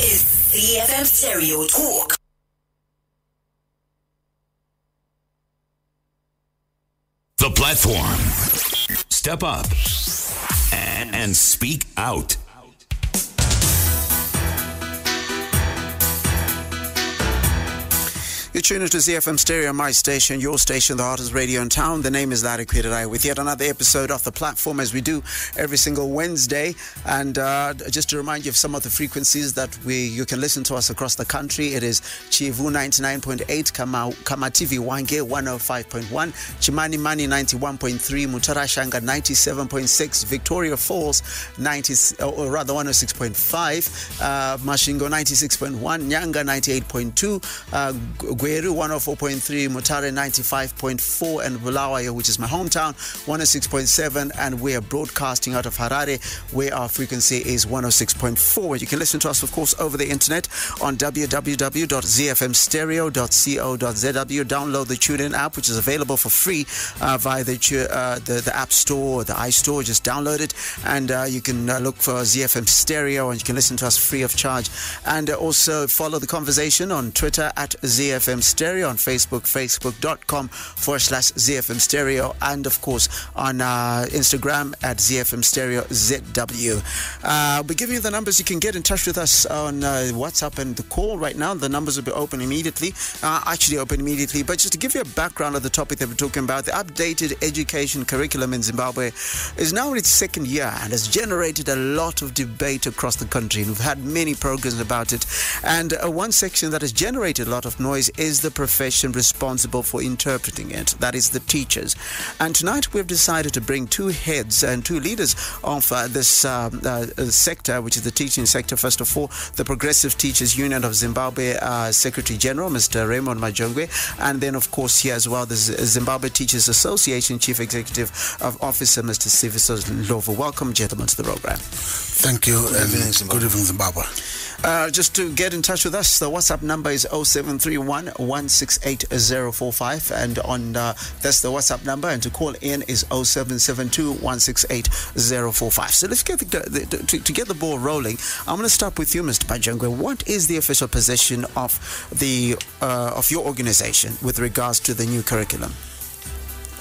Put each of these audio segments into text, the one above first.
is ZFM Stereo Talk. The platform. Step up and speak out. You're tuned into ZFM Stereo, my station, your station, the hottest radio in town. The name is Kwirirayi with yet another episode of The Platform, as we do every single Wednesday. And just to remind you of some of the frequencies that you can listen to us across the country. It is Chivu 99.8, Kamativi Wange 105.1, Chimani Mani 91.3, Mutarashanga 97.6, Victoria Falls 106.5, Mashingo 96.1, Nyanga 98.2, Gweru 104.3, Mutare 95.4, and Bulawayo, which is my hometown, 106.7, and we are broadcasting out of Harare, where our frequency is 106.4. You can listen to us, of course, over the internet on www.zfmstereo.co.zw. Download the TuneIn app, which is available for free via the App Store or the iStore. Just download it, and you can look for ZFM Stereo, and you can listen to us free of charge. And also follow the conversation on Twitter at ZFM Stereo, on Facebook, facebook.com/ZFM Stereo, and of course on Instagram at ZFM Stereo ZW. We're giving you the numbers. You can get in touch with us on WhatsApp and the call right now. The numbers will be open immediately, but just to give you a background of the topic that we're talking about, the updated education curriculum in Zimbabwe is now in its second year and has generated a lot of debate across the country. And we've had many programs about it, and one section that has generated a lot of noise is the profession responsible for interpreting it, that is the teachers. And tonight we've decided to bring two heads and two leaders of this sector, which is the teaching sector. First of all, the Progressive Teachers Union of Zimbabwe Secretary General, Mr. Raymond Majongwe, and then of course here as well the Zimbabwe Teachers Association Chief Executive Officer, Mr. Siviso Ndlovu. Welcome, gentlemen, to the program. Thank you, and good evening, Zimbabwe. Just to get in touch with us, the WhatsApp number is 0731 168045, and on that's the WhatsApp number, and to call in is 0772 168045. So let's get to get the ball rolling. I'm going to start with you, Mr. Majongwe. What is the official position of your organization with regards to the new curriculum?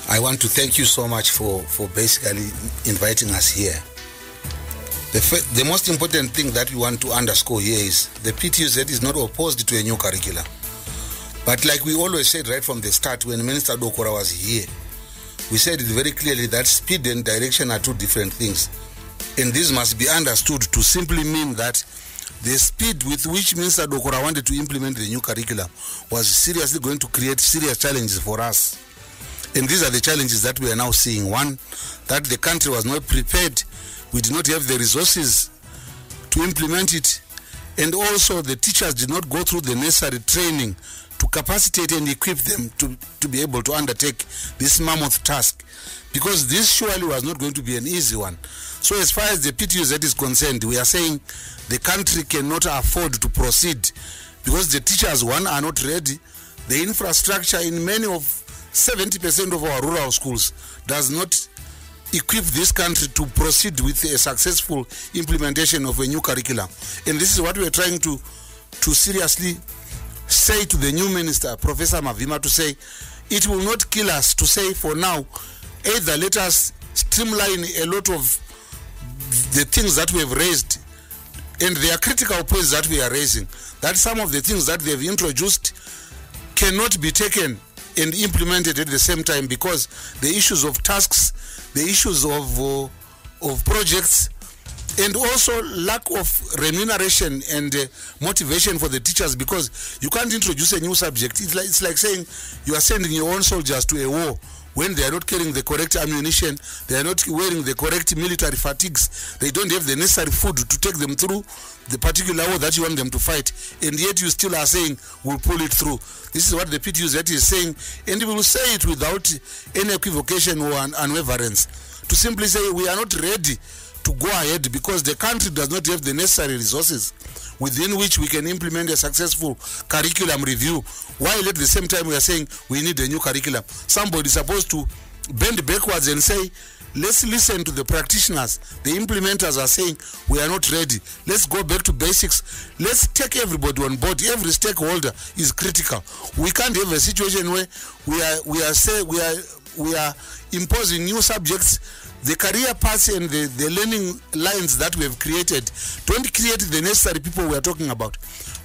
I want to thank you so much for basically inviting us here. The most important thing that we want to underscore here is the PTUZ is not opposed to a new curriculum. But like we always said right from the start, when Minister Dokora was here, we said it very clearly that speed and direction are two different things. And this must be understood to simply mean that the speed with which Minister Dokora wanted to implement the new curriculum was seriously going to create serious challenges for us. And these are the challenges that we are now seeing. One, that the country was not prepared. We did not have the resources to implement it, and also the teachers did not go through the necessary training to capacitate and equip them to be able to undertake this mammoth task, because this surely was not going to be an easy one. So as far as the PTUZ is concerned, we are saying the country cannot afford to proceed because the teachers, one, are not ready. The infrastructure in many of 70% of our rural schools does not equip this country to proceed with a successful implementation of a new curriculum. And this is what we are trying to seriously say to the new minister, Professor Mavima, to say it will not kill us to say for now, either let us streamline a lot of the things that we have raised, and there are critical points that we are raising, that some of the things that they have introduced cannot be taken and implemented at the same time, because the issues of tasks, the issues of projects, and also lack of remuneration and motivation for the teachers, because you can't introduce a new subject. It's like saying you are sending your own soldiers to a war when they are not carrying the correct ammunition, they are not wearing the correct military fatigues, they don't have the necessary food to take them through the particular war that you want them to fight, and yet you still are saying we'll pull it through. This is what the PTUZ is saying, and we will say it without any equivocation or unwaverance, to simply say we are not ready to go ahead because the country does not have the necessary resources within which we can implement a successful curriculum review, while at the same time we are saying we need a new curriculum. Somebody is supposed to bend backwards and say, let's listen to the practitioners. The implementers are saying we are not ready. Let's go back to basics. Let's take everybody on board. Every stakeholder is critical. We can't have a situation where we are imposing new subjects. The career paths and the learning lines that we have created don't create the necessary people we are talking about.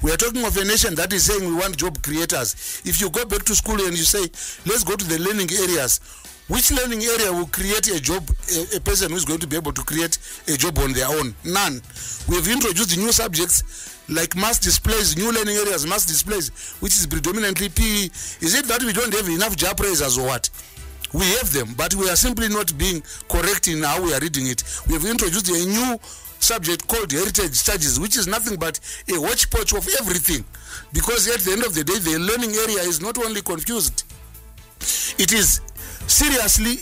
We are talking of a nation that is saying we want job creators. If you go back to school and you say, let's go to the learning areas, which learning area will create a job, a person who is going to be able to create a job on their own? None. We have introduced new subjects like mass displays, new learning areas, mass displays, which is predominantly PE. Is it that we don't have enough job raisers or what? We have them, but we are simply not being correct in how we are reading it. We have introduced a new subject called heritage studies, which is nothing but a hodgepodge of everything. Because at the end of the day, the learning area is not only confused, it is seriously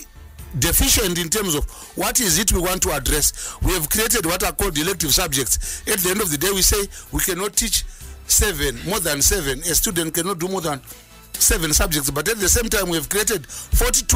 deficient in terms of what is it we want to address. We have created what are called elective subjects. At the end of the day, we say we cannot teach more than seven. A student cannot do more than 7 subjects, but at the same time we have created 42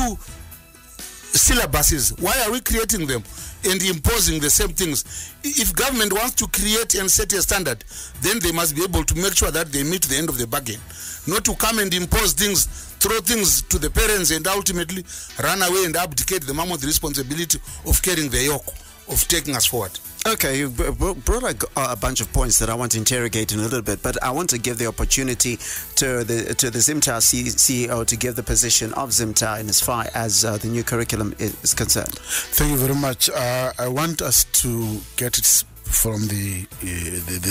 syllabuses. Why are we creating them and imposing the same things? If government wants to create and set a standard, then they must be able to make sure that they meet the end of the bargain, not to come and impose things, throw things to the parents and ultimately run away and abdicate the mammoth responsibility of carrying the yoke of taking us forward. Okay, you brought a bunch of points that I want to interrogate in a little bit, but I want to give the opportunity to the Zimtar CEO to give the position of Zimtar in as far as the new curriculum is concerned. Thank you very much. I want us to get it from the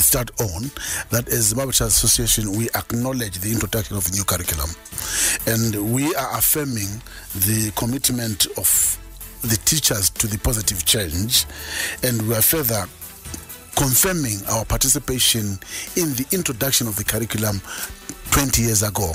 start on, that as Zimbabwe Teachers Association, we acknowledge the introduction of the new curriculum, and we are affirming the commitment of the teachers to the positive change, and we are further confirming our participation in the introduction of the curriculum 20 years ago.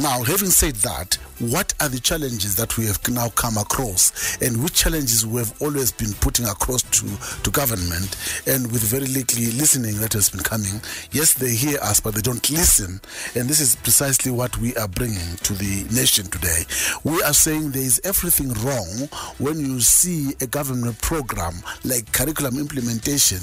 Now, having said that, what are the challenges that we have now come across, and which challenges we have always been putting across to government, and with very little listening that has been coming? Yes, they hear us, but they don't listen, and this is precisely what we are bringing to the nation today. We are saying there is everything wrong when you see a government program like curriculum implementation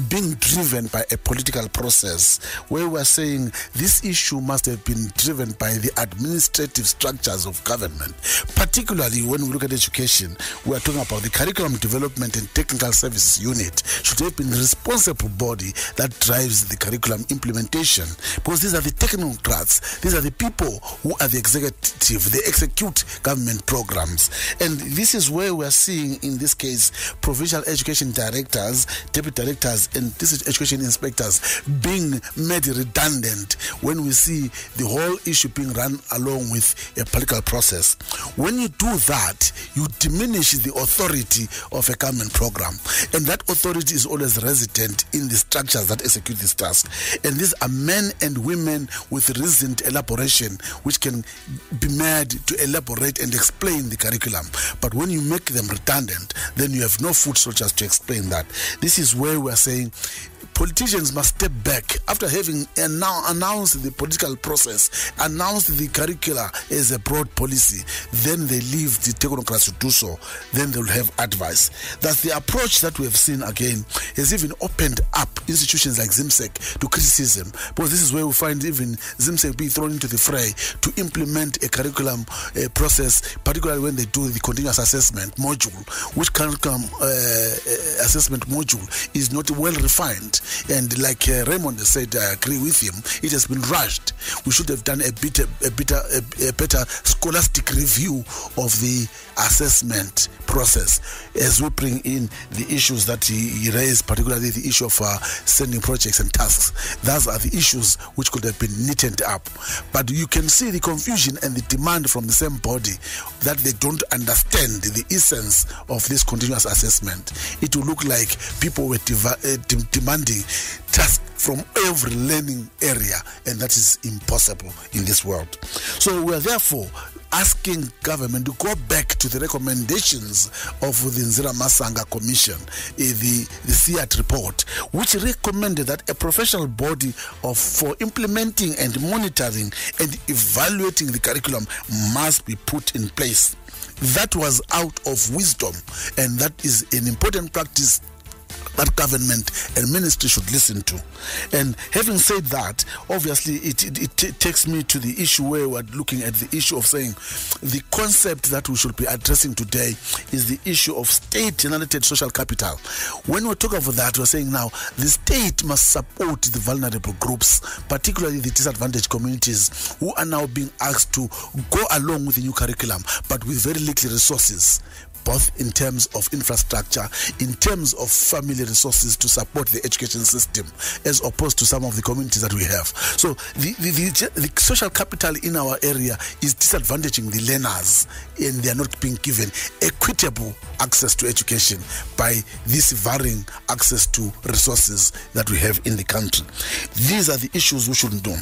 being driven by a political process, where we are saying this issue must have been driven by the administrative structures of government. Particularly when we look at education, we are talking about the Curriculum Development and Technical Services Unit should have been the responsible body that drives the curriculum implementation, because these are the technocrats, these are the people who are the executive, they execute government programs. And this is where we are seeing, in this case, provincial education directors, deputy directors, and district education inspectors being made redundant when we see the whole issue being run along with a political process. When you do that, you diminish the authority of a government program, and that authority is always resident in the structures that execute this task. And these are men and women with reasoned elaboration, which can be made to elaborate and explain the curriculum. But when you make them redundant, then you have no foot soldiers to explain that. This is where we are saying politicians must step back after having announced the political process, announced the curricula as a broad policy. Then they leave the technocrats to do so. Then they will have advice. That's the approach that we have seen again has even opened up institutions like ZIMSEC to criticism, because this is where we find even ZIMSEC being thrown into the fray to implement a curriculum process, particularly when they do the continuous assessment module, which curriculum assessment module is not well refined. And like Raymond said, I agree with him, it has been rushed. We should have done a better scholastic review of the assessment process as we bring in the issues that he raised, particularly the issue of sending projects and tasks. Those are the issues which could have been neatened up. But you can see the confusion and the demand from the same body that they don't understand the essence of this continuous assessment. It will look like people were demanding tasks from every learning area, and that is impossible in this world. So we are therefore asking government to go back to the recommendations of the Nzira Masanga Commission, the CIAT report, which recommended that a professional body for implementing and monitoring and evaluating the curriculum must be put in place. that was out of wisdom, and that is an important practice that government and ministry should listen to. And having said that, obviously it takes me to the issue where we're looking at the issue of saying the concept that we should be addressing today is the issue of state-generated social capital. When we talk about that, we're saying now the state must support the vulnerable groups, particularly the disadvantaged communities who are now being asked to go along with the new curriculum, but with very little resources, both in terms of infrastructure, in terms of family resources to support the education system, as opposed to some of the communities that we have. So the social capital in our area is disadvantaging the learners, and they are not being given equitable access to education by this varying access to resources that we have in the country. These are the issues we should do.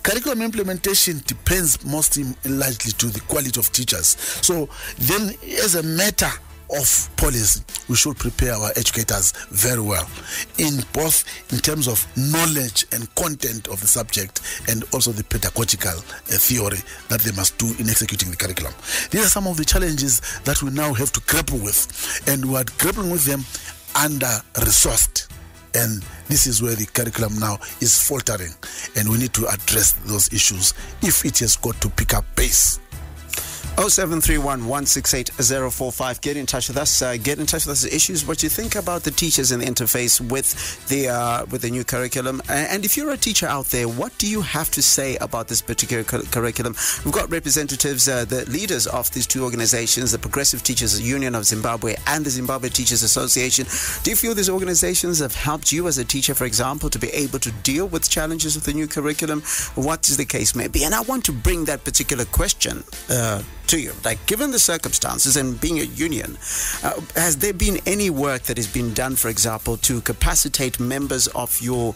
Curriculum implementation depends mostly largely to the quality of teachers. So then, as a matter of policy, we should prepare our educators very well in both in terms of knowledge and content of the subject, and also the pedagogical theory that they must do in executing the curriculum. These are some of the challenges that we now have to grapple with, and we are grappling with them under-resourced. And this is where the curriculum now is faltering, and we need to address those issues if it has got to pick up pace. 0731-168-045. Get in touch with us. Get in touch with us with issues, what you think about the teachers and the interface with the new curriculum. And if you're a teacher out there, what do you have to say about this particular curriculum? We've got representatives, the leaders of these two organizations, the Progressive Teachers Union of Zimbabwe and the Zimbabwe Teachers Association. Do you feel these organizations have helped you as a teacher, for example, to be able to deal with challenges with the new curriculum? What is the case may be? And I want to bring that particular question to you, like, given the circumstances and being a union, has there been any work that has been done, for example, to capacitate members of your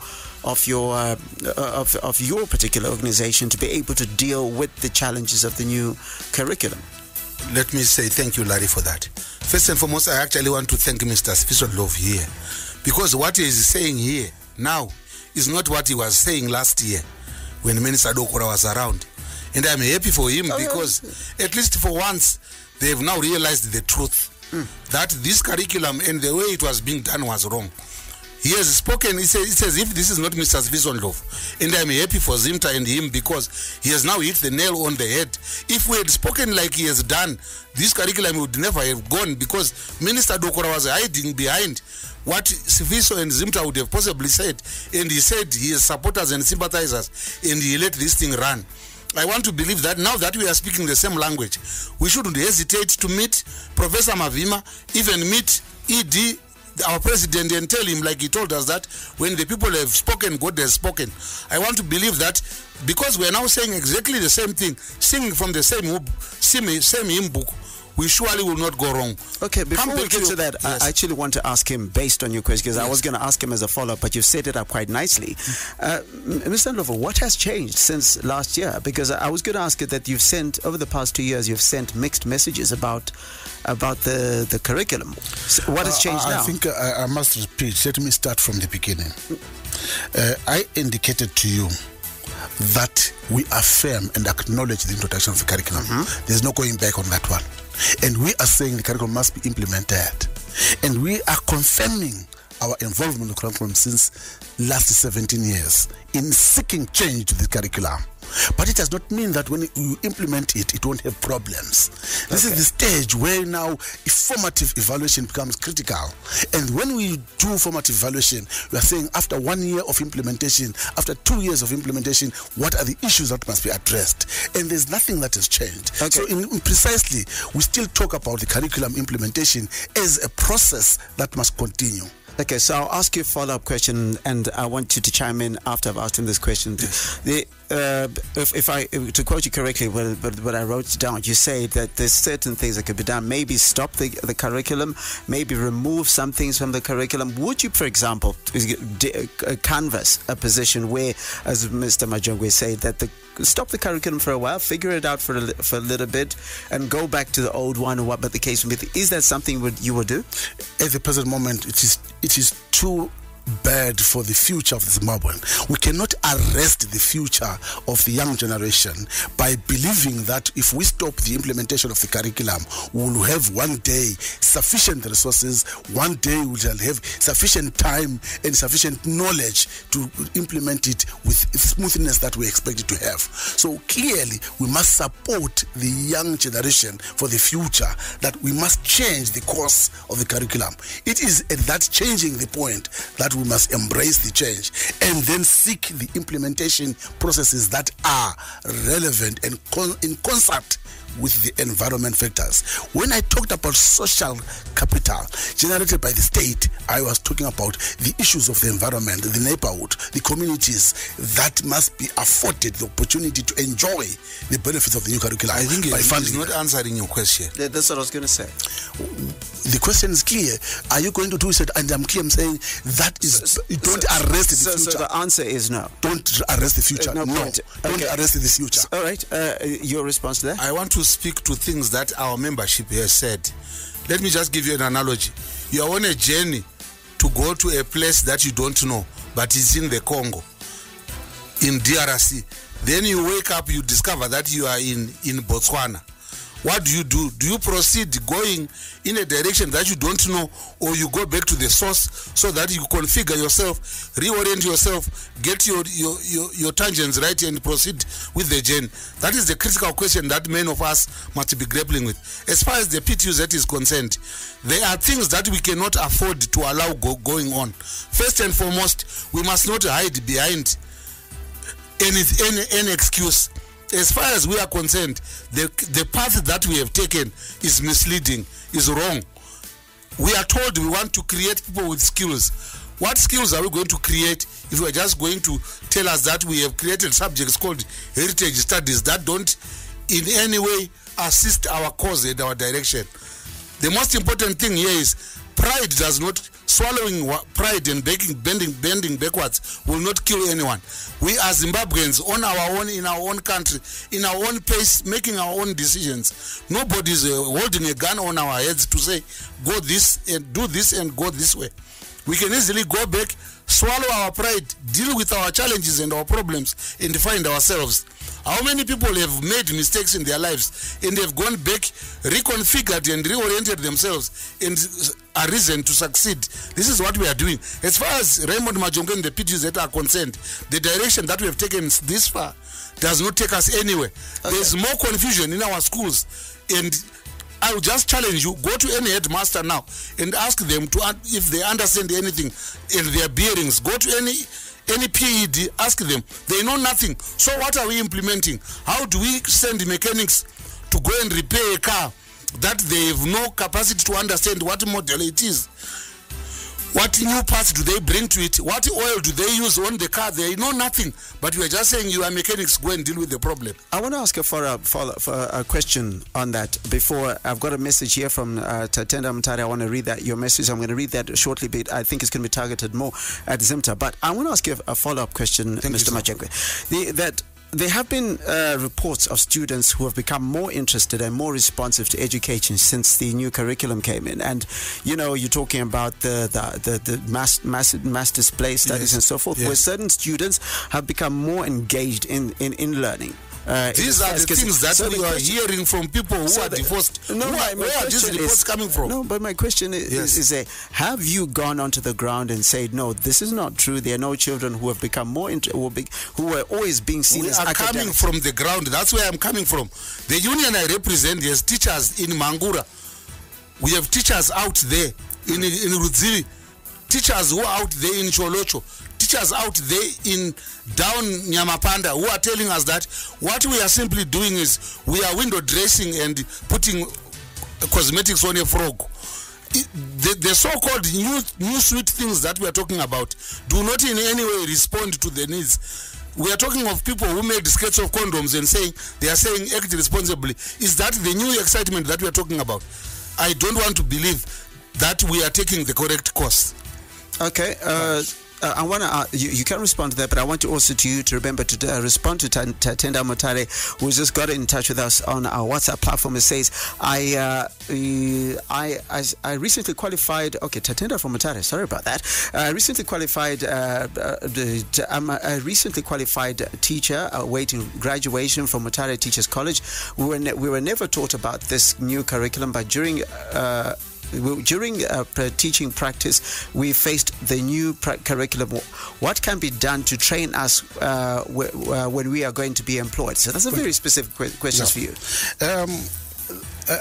particular organization to be able to deal with the challenges of the new curriculum? Let me say thank you, Larry, for that. First and foremost, I actually want to thank Mr. Spisodlov here, because what he is saying here now is not what he was saying last year when Minister Dokora was around. And I'm happy for him because at least for once they have now realized the truth, that this curriculum and the way it was being done was wrong. He has spoken, he says if this is not Mr. Svisonlov, and I'm happy for Zimta and him because he has now hit the nail on the head. If we had spoken like he has done, this curriculum would never have gone, because Minister Dokora was hiding behind what Sviso and Zimta would have possibly said, and he said he has supporters and sympathizers, and he let this thing run. I want to believe that now that we are speaking the same language, we shouldn't hesitate to meet Professor Mavima, even meet ED, our president, and tell him, like he told us, that when the people have spoken, God has spoken. I want to believe that because we are now saying exactly the same thing, singing from the same hymn book, we surely will not go wrong. Okay, before we get to that, yes. I actually want to ask him, based on your question, because I was going to ask him as a follow-up, but you've set it up quite nicely. Mr. Ndlovu, what has changed since last year? Because I was going to ask you that you've sent, over the past 2 years, you've sent mixed messages about the curriculum. So what has changed now? I think I must repeat. Let me start from the beginning. I indicated to you that we affirm and acknowledge the introduction of the curriculum. There's no going back on that one. And we are saying the curriculum must be implemented. And we are confirming our involvement in the curriculum since last 17 years in seeking change to the curriculum. But it does not mean that when you implement it, it won't have problems. This is the stage where now formative evaluation becomes critical. And when we do formative evaluation, we are saying after 1 year of implementation, after 2 years of implementation, what are the issues that must be addressed? And there's nothing that has changed. Okay. So precisely, we still talk about the curriculum implementation as a process that must continue. Okay, so I'll ask you a follow-up question, and I want you to chime in after I've asked him this question. Yes. To quote you correctly, what I wrote down, you say that there's certain things that could be done. Maybe stop the curriculum, maybe remove some things from the curriculum. Would you, for example, canvass a position where, as Mr. Majongwe said, that stop the curriculum for a while, figure it out for a little bit, and go back to the old one, or what but the case may be? Is that something you would do? At the present moment, it is too bad for the future of Zimbabwe. We cannot arrest the future of the young generation by believing that if we stop the implementation of the curriculum, we will have one day sufficient resources, one day we will have sufficient time and sufficient knowledge to implement it with smoothness that we expect it to have. So clearly, we must support the young generation for the future, that we must change the course of the curriculum. It is at that changing the point that we must embrace the change and then seek the implementation processes that are relevant and in concert with the environment factors. When I talked about social capital generated by the state, I was talking about the issues of the environment, the neighborhood, the communities that must be afforded the opportunity to enjoy the benefits of the new curriculum. I think by funding. It's not answering your question. That's what I was going to say. The question is clear. Are you going to do it? And I'm clear. I'm saying that is don't arrest the future. So the answer is no. Don't arrest the future. No. Don't arrest the future. All right. Your response to that? I want to speak to things that our membership has said. Let me just give you an analogy. You are on a journey to go to a place that you don't know, but it's in the Congo, in DRC. Then you wake up, you discover that you are in Botswana. What do? Do you proceed going in a direction that you don't know, or you go back to the source so that you configure yourself, reorient yourself, get your tangents right, and proceed with the journey? That is the critical question that many of us must be grappling with. As far as the PTUZ is concerned, there are things that we cannot afford to allow going on. First and foremost, we must not hide behind any excuse. As far as we are concerned, the path that we have taken is misleading, is wrong. We are told we want to create people with skills. What skills are we going to create if we are just going to tell us that we have created subjects called heritage studies that don't in any way assist our cause and our direction? The most important thing here is pride does not, swallowing pride and bending backwards will not kill anyone. We are Zimbabweans on our own, in our own country, in our own pace, making our own decisions. Nobody is holding a gun on our heads to say, go this and do this and go this way. We can easily go back, swallow our pride, deal with our challenges and our problems, and find ourselves. How many people have made mistakes in their lives and have gone back, reconfigured and reoriented themselves and are reason to succeed? This is what we are doing. As far as Raymond Majongo and the PTUZ are concerned, the direction that we have taken this far does not take us anywhere. Okay. There's more confusion in our schools, and I will just challenge you, go to any headmaster now and ask them if they understand anything in their bearings. Go to any PED, ask them. They know nothing. So what are we implementing? How do we send mechanics to go and repair a car that they have no capacity to understand what model it is? What new parts do they bring to it? What oil do they use on the car? They know nothing. But we are just saying, you are mechanics, go and deal with the problem. I want to ask for a question on that before. I've got a message here from Tatenda Mtari. I want to read that, your message. I'm going to read that shortly, but I think it's going to be targeted more at Zimta. But I want to ask you a follow-up question, Mr. Majongo. There have been reports of students who have become more interested and more responsive to education since the new curriculum came in. And, you know, you're talking about the mass display studies, yes, and so forth, yes, where certain students have become more engaged in learning. These are the things that we are hearing from people who are divorced. No, where are these reports coming from? No, but my question is have you gone onto the ground and said, no, this is not true? There are no children who have become more who were always being seen as academics. We are coming from the ground. That's where I'm coming from. The union I represent has teachers in Mangura. We have teachers out there in Rudziri, teachers who are out there in Cholocho, teachers out there in down Nyamapanda who are telling us that what we are simply doing is we are window dressing and putting cosmetics on a frog. The so-called new sweet things that we are talking about do not in any way respond to the needs. We are talking of people who made skirts of condoms and they are saying act responsibly. Is that the new excitement that we are talking about? I don't want to believe that we are taking the correct course. Okay. I want to. You can respond to that, but I want you to remember to respond to Tenda Motare, who's just got in touch with us on our WhatsApp platform. It says, I recently qualified. Okay, Tatenda from Motare. Sorry about that. I recently qualified. I'm a recently qualified teacher awaiting graduation from Motare Teachers College. We were never taught about this new curriculum, but during teaching practice, we faced the new curriculum. What can be done to train us when we are going to be employed? So that's a very specific question for you.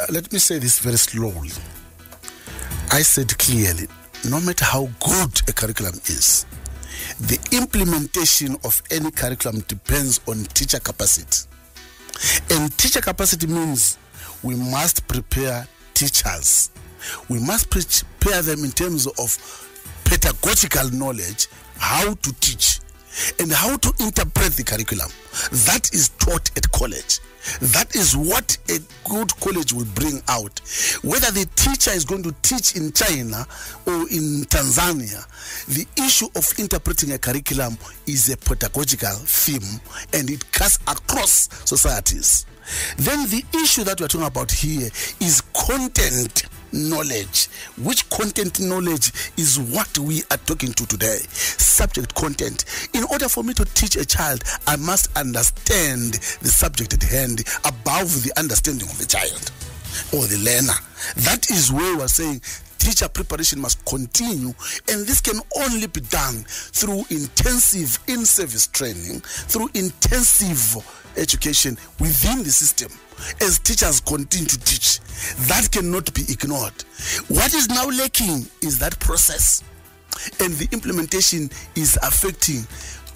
Let me say this very slowly. I said clearly, no matter how good a curriculum is, the implementation of any curriculum depends on teacher capacity. And teacher capacity means we must prepare teachers. We must prepare them in terms of pedagogical knowledge, how to teach and how to interpret the curriculum. That is taught at college. That is what a good college will bring out. Whether the teacher is going to teach in China or in Tanzania, the issue of interpreting a curriculum is a pedagogical theme, and it cuts across societies. Then the issue that we're talking about here is content knowledge. Which content knowledge is what we are talking to today? Subject content. In order for me to teach a child, I must understand the subject at hand above the understanding of the child or the learner. That is where we're saying teacher preparation must continue, and this can only be done through intensive in-service training, through intensive education within the system. As teachers continue to teach, that cannot be ignored. What is now lacking is that process, and the implementation is affecting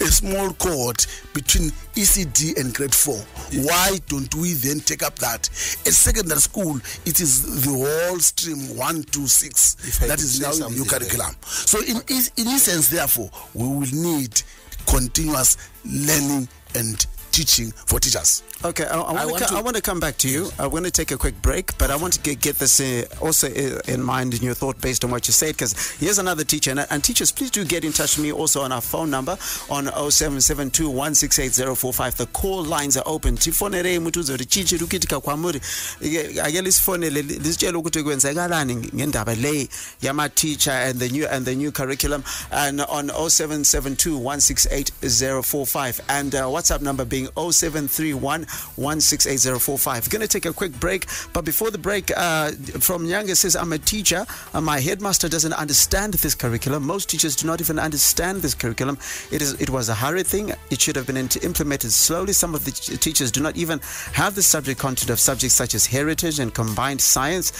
a small cohort between ECD and grade 4. Why don't we then take up that? At secondary school, it is the whole stream 1 to 6 that is now in the new curriculum. So in essence, therefore, we will need continuous learning and teaching for teachers. Okay, I want to come back to you. I'm going to take a quick break, but I want to get this also in mind in your thought based on what you said, because here's another teacher. And teachers, please do get in touch with me also on our phone number on 0772168045. The call lines are open. Tifonere mutuzo richichi rukitika kwamuri. Ayeli sifonele lisitshela ukuthi kwenzakalani ngendaba le yama teacher and the new curriculum, and on 0772168045, and WhatsApp number being 0731168045. We're going to take a quick break, but before the break, from Nyanga says, I'm a teacher and my headmaster doesn't understand this curriculum. Most teachers do not even understand this curriculum. It was a hurried thing. It should have been implemented slowly. Some of the teachers do not even have the subject content of subjects such as heritage and combined science,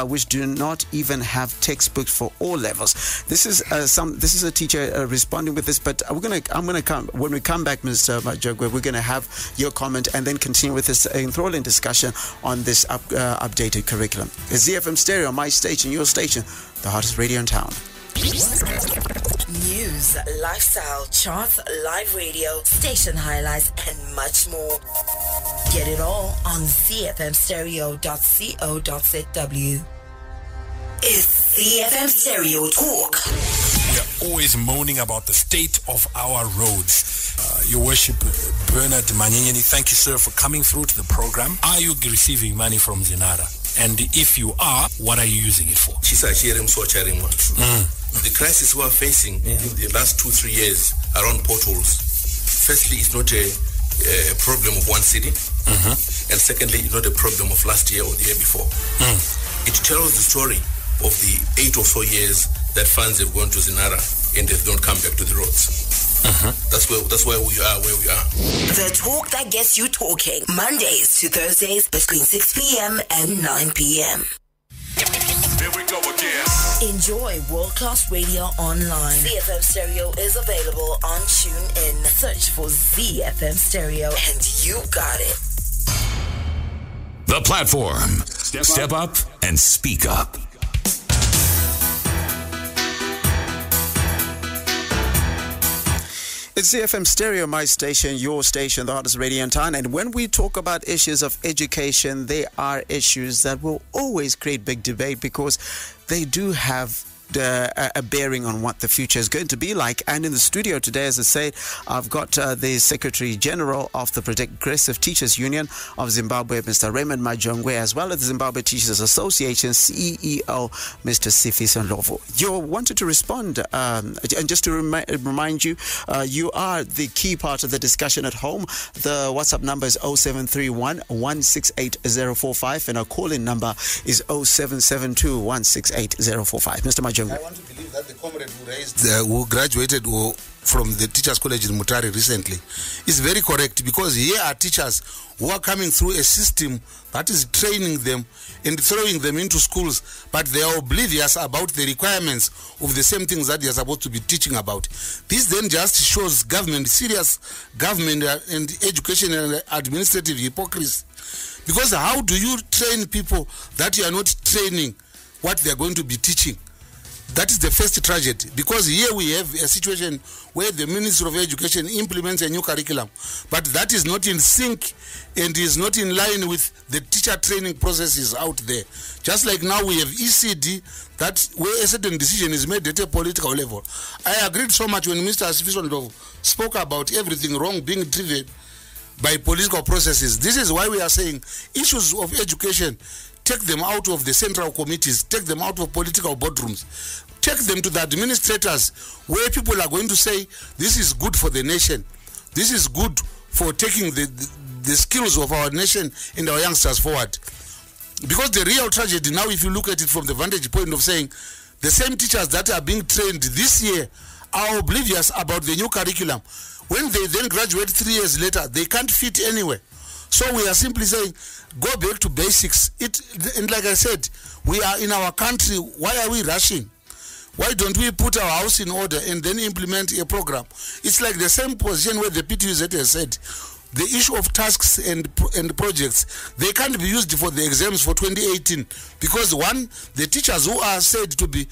which do not even have textbooks for all levels. This is a teacher responding with this, but I'm going to come when we come back, Mr. Majogwe. We're going to have your comment and then continue with this enthralling discussion on this updated curriculum. It's ZFM Stereo, my station, your station, the hottest radio in town. News, lifestyle, charts, live radio, station highlights, and much more. Get it all on zfmstereo.co.zw. It's ZFM Stereo Talk. We are always moaning about the state of our roads. Your Worship, Bernard Manyenyeni, thank you, sir, for coming through to the program. Are you receiving money from Zinara? And if you are, what are you using it for? The crisis we are facing in the last 2-3 years around potholes, firstly, it's not a problem of one city, and secondly, it's not a problem of last year or the year before. It tells the story of the 8 or so years that funds have gone to Zinara and they've not come back to the roads. That's why we are where we are. The talk that gets you talking. Mondays to Thursdays between 6 p.m. and 9 p.m. Here we go again. Enjoy world-class radio online. ZFM Stereo is available on TuneIn. Search for ZFM Stereo and you got it. The platform. Step up and speak up. It's ZFM Stereo, my station, your station, the hottest radio in town. And when we talk about issues of education, they are issues that will always create big debate because they do have a bearing on what the future is going to be like. And in the studio today, as I said, I've got the Secretary General of the Progressive Teachers Union of Zimbabwe, Mr. Raymond Majongwe, as well as the Zimbabwe Teachers Association CEO, Mr. Sifiso Ndlovu. You wanted to respond, and just to remind you, you are the key part of the discussion at home. The WhatsApp number is 0731 168 045, and our call-in number is 0772 168 045. Mr. Majongwe. I want to believe that the comrade who graduated from the Teachers College in Mutare recently is very correct, because here are teachers who are coming through a system that is training them and throwing them into schools, but they are oblivious about the requirements of the same things that they are supposed to be teaching about. This then just shows serious government and education and administrative hypocrisy. Because how do you train people that you are not training what they are going to be teaching? That is the first tragedy, because here we have a situation where the Ministry of Education implements a new curriculum, but that is not in sync and is not in line with the teacher training processes out there. Just like now we have ECD, that where a certain decision is made at a political level. I agreed so much when Mr. Sifiso Ndlovu spoke about everything wrong being driven by political processes. This is why we are saying issues of education, take them out of the central committees, take them out of political boardrooms, take them to the administrators, where people are going to say, this is good for the nation, this is good for taking the skills of our nation and our youngsters forward. Because the real tragedy now, if you look at it from the vantage point of saying, the same teachers that are being trained this year are oblivious about the new curriculum. When they then graduate 3 years later, they can't fit anywhere. So we are simply saying, go back to basics. And like I said, we are in our country. Why are we rushing? Why don't we put our house in order and then implement a program? It's like the same position where the PTUZ has said, the issue of tasks and projects, they can't be used for the exams for 2018, because one, the teachers who are said to be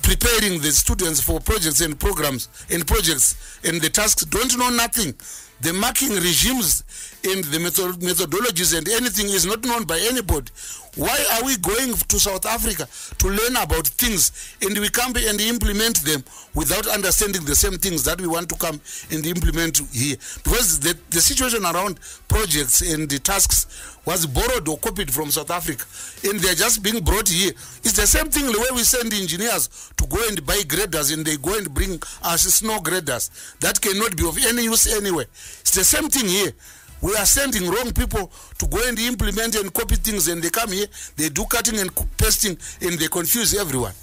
preparing the students for projects and programs and projects and the tasks don't know nothing. The marking regimes and the methodologies and anything is not known by anybody. Why are we going to South Africa to learn about things and we come and implement them without understanding the same things that we want to come and implement here? Because the situation around projects and the tasks was borrowed or copied from South Africa, and they're just being brought here. It's the same thing the way we send engineers to go and buy graders and they go and bring us snow graders that cannot be of any use anywhere. It's the same thing here. We are sending wrong people to go and implement and copy things, and they come here, they do cutting and pasting, and they confuse everyone.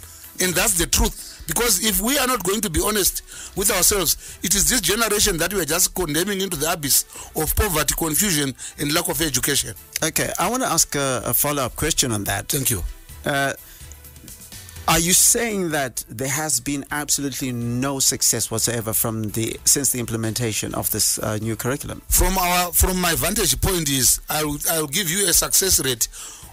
And that's the truth. Because if we are not going to be honest with ourselves, it is this generation that we are just condemning into the abyss of poverty, confusion, and lack of education. Okay, I want to ask a follow-up question on that. Thank you. Are you saying that there has been absolutely no success whatsoever since the implementation of this new curriculum? From my vantage point is, I'll give you a success rate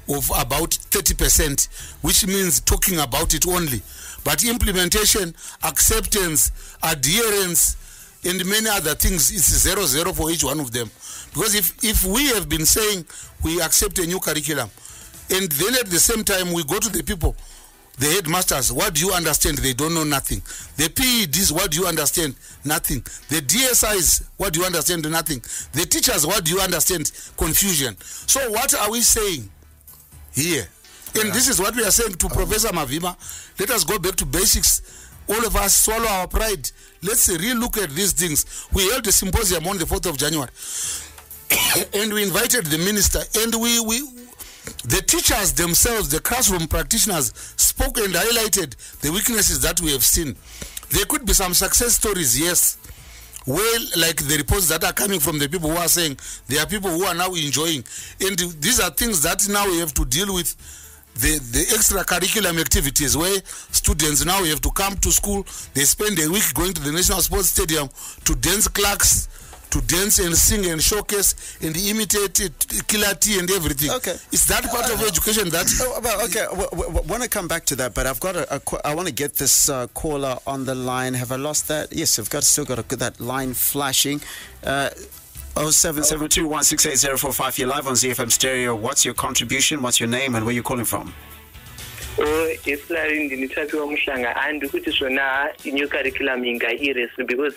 of about 30%, which means talking about it only. But implementation, acceptance, adherence, and many other things, it's 0-0 for each one of them. Because if we have been saying we accept a new curriculum, and then at the same time we go to the people, the headmasters, what do you understand? They don't know nothing. The PEDs, what do you understand? Nothing. The DSIs, what do you understand? Nothing. The teachers, what do you understand? Confusion. So what are we saying here? And this is what we are saying to Professor Mavima. Let us go back to basics. All of us swallow our pride. Let's re-look at these things. We held a symposium on the 4th of January. And we invited the minister. And the teachers themselves, the classroom practitioners, spoke and highlighted the weaknesses that we have seen. There could be some success stories, yes. Well, like the reports that are coming from the people who are saying there are people who are now enjoying. And these are things that now we have to deal with. The extracurriculum activities where students now have to come to school, they spend a week going to the National Sports Stadium to dance class, to dance and sing and showcase and imitate Killer T and everything. Okay. It's that part of education that... okay, I want to come back to that, but I've got I want to get this caller on the line. Have I lost that? Yes, I've still got that line flashing. 0772168045. You're live on ZFM Stereo. What's your contribution? What's your name and where you calling from? or especially in the type of Mushanga and the new curriculum in Gairis, because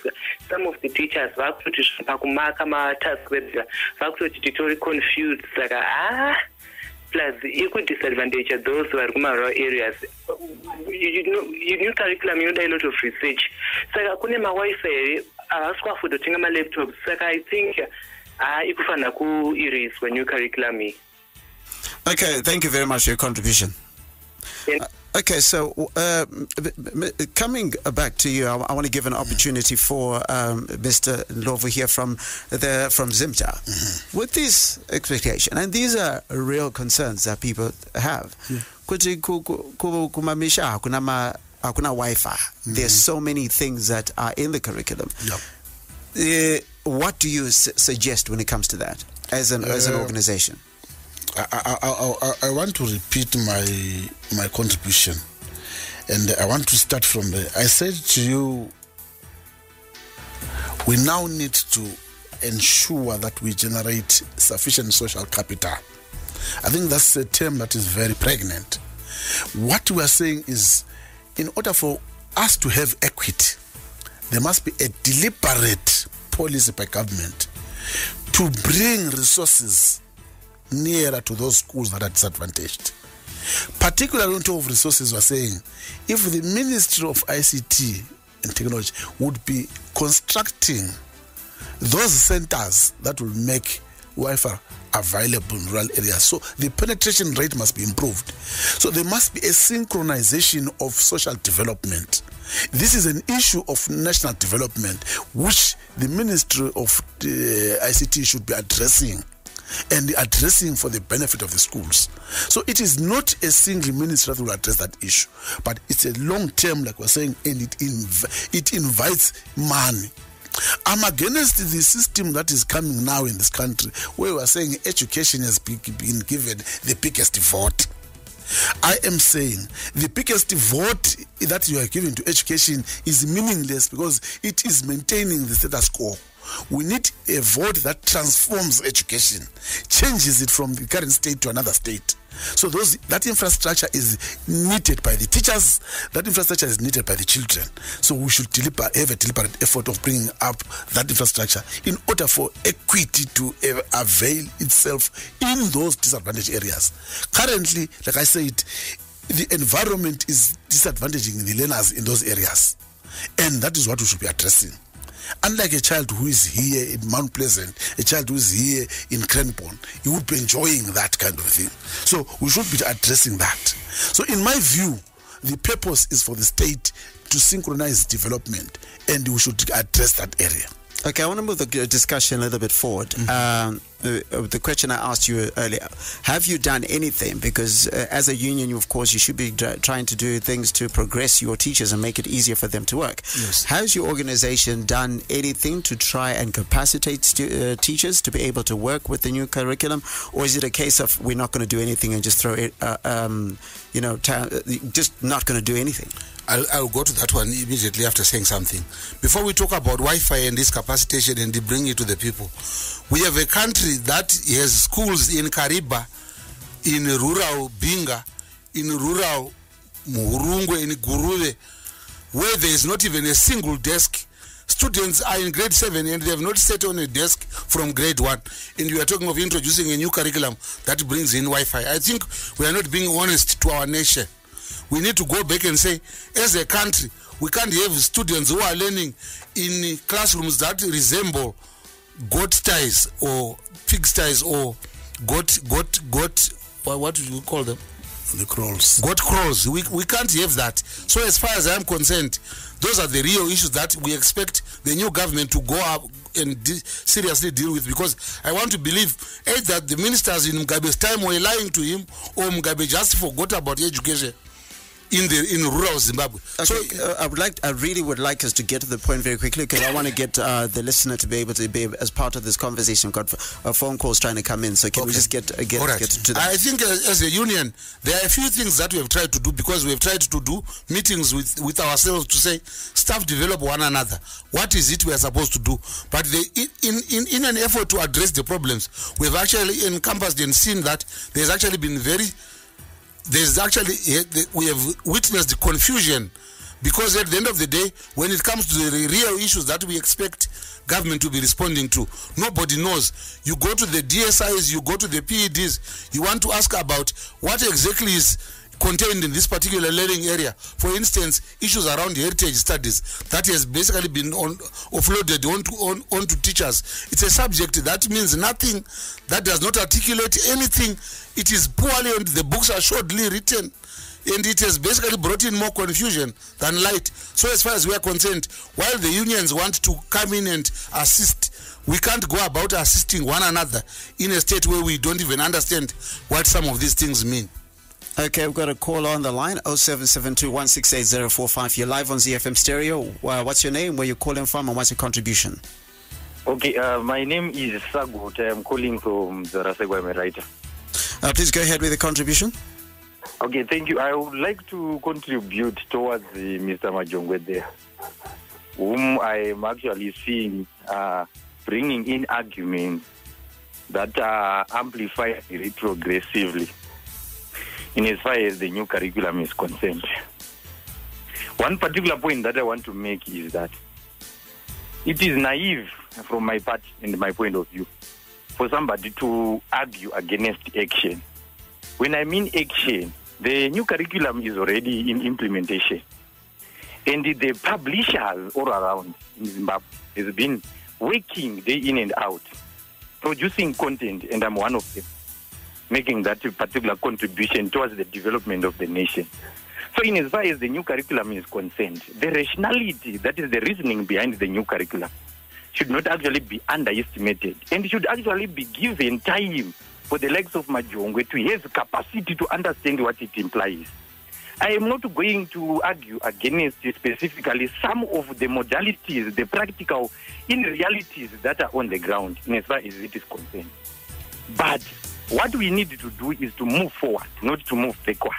some of the teachers are put to Pakumaka task with the confused plus equal disadvantage of those who are in rural areas. You new curriculum, you do a lot of research. So I couldn't my wife ask for the Tingama laptops. So I think you could find a cool erase when new curriculum. Okay, thank you very much for your contribution. Okay, so coming back to you, I want to give an opportunity for Mr. Ndlovu here from Zimta. With this expectation, and these are real concerns that people have. Kuti kumamisha hakuna Wi-Fi. There's so many things that are in the curriculum. What do you suggest when it comes to that as an organization? I want to repeat my contribution, and I want to start from there. I said to you, we now need to ensure that we generate sufficient social capital. I think that's a term that is very pregnant. What we are saying is, in order for us to have equity, there must be a deliberate policy by government to bring resources nearer to those schools that are disadvantaged. Particularly on top of resources, we're saying, if the Ministry of ICT and Technology would be constructing those centers that will make Wi-Fi available in rural areas, so the penetration rate must be improved. So there must be a synchronization of social development. This is an issue of national development, which the Ministry of ICT should be addressing, and addressing for the benefit of the schools. So it is not a single ministry that will address that issue, but it's a long term, like we're saying, and it invites money. I'm against the system that is coming now in this country, where we're saying education has been given the biggest vote. I am saying the biggest vote that you are giving to education is meaningless because it is maintaining the status quo. We need a vote that transforms education, changes it from the current state to another state. So that infrastructure is needed by the teachers, that infrastructure is needed by the children. So we should have a deliberate effort of bringing up that infrastructure in order for equity to avail itself in those disadvantaged areas. Currently, like I said, the environment is disadvantaging the learners in those areas. And that is what we should be addressing. Unlike a child who is here in Mount Pleasant, a child who is here in Cranbourne, he would be enjoying that kind of thing. So we should be addressing that. So in my view, the purpose is for the state to synchronize development, and we should address that area. Okay, I want to move the discussion a little bit forward. The question I asked you earlier, have you done anything? Because as a union, of course, you should be trying to do things to progress your teachers and make it easier for them to work. Yes. Has your organization done anything to try and capacitate teachers to be able to work with the new curriculum? Or is it a case of we're not going to do anything and just throw it, just not going to do anything? I'll go to that one immediately after saying something. Before we talk about Wi-Fi and this capacitation and bring it to the people, we have a country that has schools in Kariba, in rural Binga, in rural Muhurungwe, in Guruwe, where there is not even a single desk. Students are in grade 7 and they have not sat on a desk from grade 1. And you are talking of introducing a new curriculum that brings in Wi-Fi. I think we are not being honest to our nation. We need to go back and say, as a country, we can't have students who are learning in classrooms that resemble goat ties or pig ties or goat, what do you call them? The crawls. Goat crawls. We can't have that. So as far as I'm concerned, those are the real issues that we expect the new government to go up and seriously deal with, because I want to believe either the ministers in Mugabe's time were lying to him, or Mugabe just forgot about education in rural Zimbabwe. Okay, so I really would like us to get to the point very quickly, because I want to get the listener to be able to be as part of this conversation. We've got phone calls trying to come in, so can we just get to that? I think as a union, there are a few things that we have tried to do, because we have tried to do meetings with ourselves to say, staff develop one another. What is it we are supposed to do? But in an effort to address the problems, we have actually encompassed and seen that there's actually been very there's actually, we have witnessed confusion, because at the end of the day, when it comes to the real issues that we expect government to be responding to, nobody knows. You go to the DSIs, you go to the PEDs, you want to ask about what exactly is contained in this particular learning area. For instance, issues around heritage studies that has basically been offloaded onto teachers. It's a subject that means nothing, that does not articulate anything. It is poorly, and the books are shortly written, and it has basically brought in more confusion than light. So as far as we are concerned, while the unions want to come in and assist, we can't go about assisting one another in a state where we don't even understand what some of these things mean. Okay, we've got a call on the line, 0772-168-045. You're live on ZFM Stereo. What's your name, where you're calling from, and what's your contribution? Okay, my name is Sagut. I'm calling from the Rasegwa writer. Please go ahead with the contribution. Okay, thank you. I would like to contribute towards Mr. Majongwe there, whom I am actually seeing bringing in arguments that are amplified retrogressively in as far as the new curriculum is concerned. One particular point that I want to make is that it is naive from my part and my point of view for somebody to argue against action. When I mean action, the new curriculum is already in implementation, and the publishers all around in Zimbabwe has been working day in and out, producing content, and I'm one of them, making that particular contribution towards the development of the nation. So in as far as the new curriculum is concerned, the rationality, that is the reasoning behind the new curriculum, should not actually be underestimated, and should actually be given time for the likes of Majongwe to have capacity to understand what it implies. I am not going to argue against specifically some of the modalities, the practical in realities that are on the ground in as far as it is concerned. But what we need to do is to move forward, not to move backward.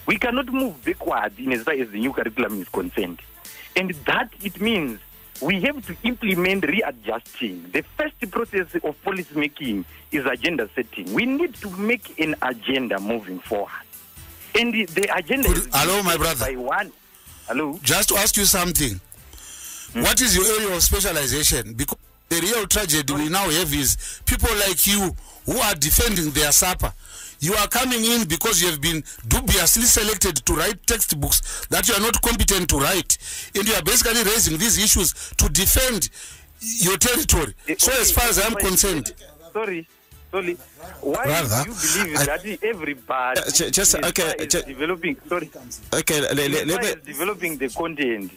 We cannot move backward in as far as the new curriculum is concerned. And that it means we have to implement readjusting. The first process of policy making is agenda setting. We need to make an agenda moving forward. And the agenda is... Hello, my brother. By one. Hello? Just to ask you something. What is your area of specialization? Because the real tragedy we now have is people like you who are defending their supper. You are coming in because you have been dubiously selected to write textbooks that you are not competent to write. And you are basically raising these issues to defend your territory. So as far as I'm concerned... Sorry. Why Brother, do you believe that everybody is developing... Sorry. Okay, let me... developing the content.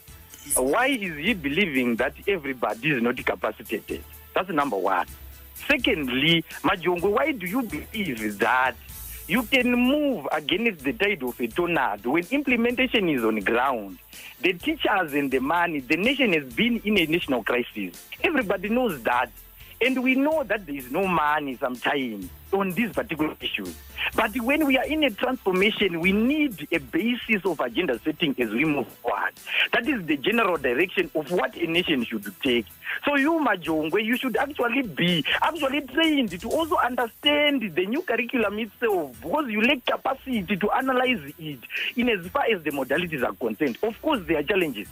Why is he believing that everybody is not capacitated? That's number one. Secondly, Majongwe, why do you believe that you can move against the tide of a tornado when implementation is on the ground? The teachers and the money, the nation has been in a national crisis. Everybody knows that. And we know that there is no money sometimes on these particular issues. But when we are in a transformation, we need a basis of agenda setting as we move forward. That is the general direction of what a nation should take. So you, Majongwe, you should actually be trained to also understand the new curriculum itself, because you lack capacity to analyze it in as far as the modalities are concerned. Of course, there are challenges.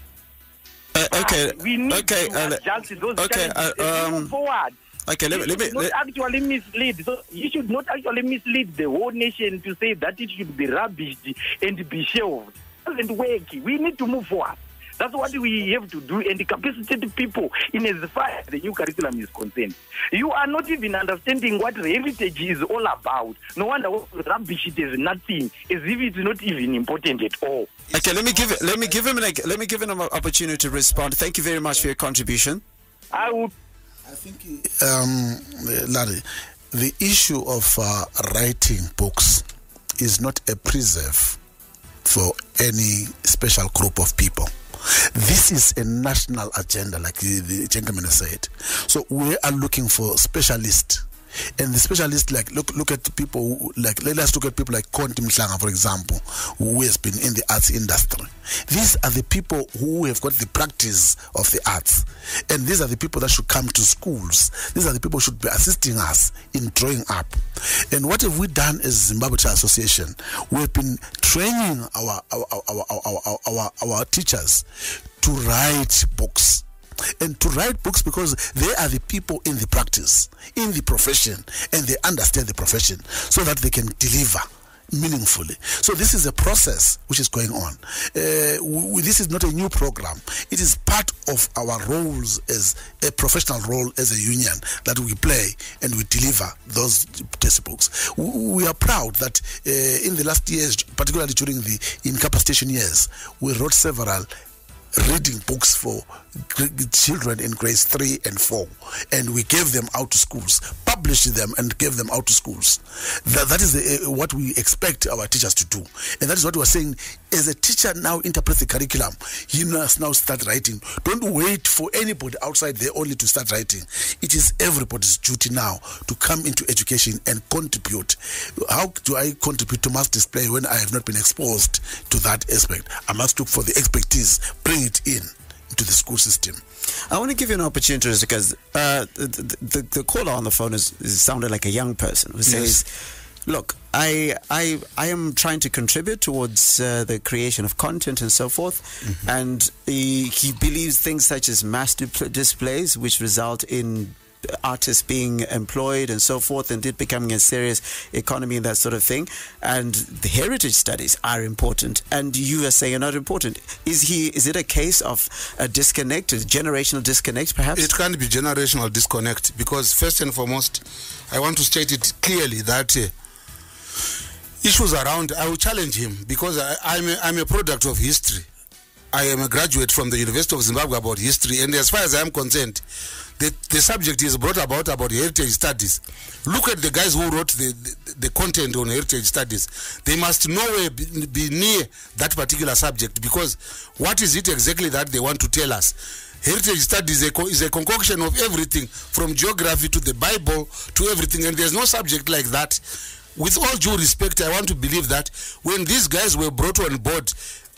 We need to adjust those challenges and move forward. Okay, let me actually mislead. So you should not actually mislead the whole nation to say that it should be rubbished and be shelved. It doesn't work. We need to move forward. That's what we have to do, and capacitate people in as far as the new curriculum is concerned. You are not even understanding what heritage is all about. No wonder rubbish it is nothing, as if it's not even important at all. Okay, let me give him an opportunity to respond. Thank you very much for your contribution. I think, Larry, the issue of writing books is not a preserve for any special group of people. This is a national agenda, like the gentleman has said. So we are looking for specialists And the specialists, like, look at people like, let's look at people like Konti Mhlanga, for example, who has been in the arts industry. These are the people who have got the practice of the arts. And these are the people that should come to schools. These are the people who should be assisting us in drawing up. And what have we done as Zimbabwe Child Association? We've been training our teachers to write books. And to write books because they are the people in the practice, in the profession, and they understand the profession so that they can deliver meaningfully. So this is a process which is going on. This is not a new program. It is part of our roles as a professional role as a union that we play, and we deliver those textbooks. We are proud that in the last years, particularly during the incapacitation years, we wrote several reading books for children in grades 3 and 4, and we gave them out to schools, published them and gave them out to schools. That is what we expect our teachers to do, and that is what we are saying. As a teacher now interprets the curriculum, you must now start writing. Don't wait for anybody outside there only to start writing. It is everybody's duty now to come into education and contribute. How do I contribute to mass display when I have not been exposed to that aspect? I must look for the expertise, bring it in to the school system. I want to give you an opportunity because the caller on the phone is sounded like a young person who says, look, I am trying to contribute towards the creation of content and so forth, and he believes things such as mass displays, which result in artists being employed and so forth, and it becoming a serious economy and that sort of thing, and the heritage studies are important, and you are saying are not important. Is it a case of a disconnect, a generational disconnect perhaps? It can't be generational disconnect, because first and foremost, I want to state it clearly that issues around, I will challenge him, because I'm a product of history. I am a graduate from the University of Zimbabwe about history, and as far as I am concerned, the subject is brought about heritage studies. Look at the guys who wrote the content on heritage studies. They must nowhere be near that particular subject, because what is it exactly that they want to tell us? Heritage studies is a concoction of everything, from geography to the Bible to everything, and there's no subject like that. With all due respect, I want to believe that when these guys were brought on board,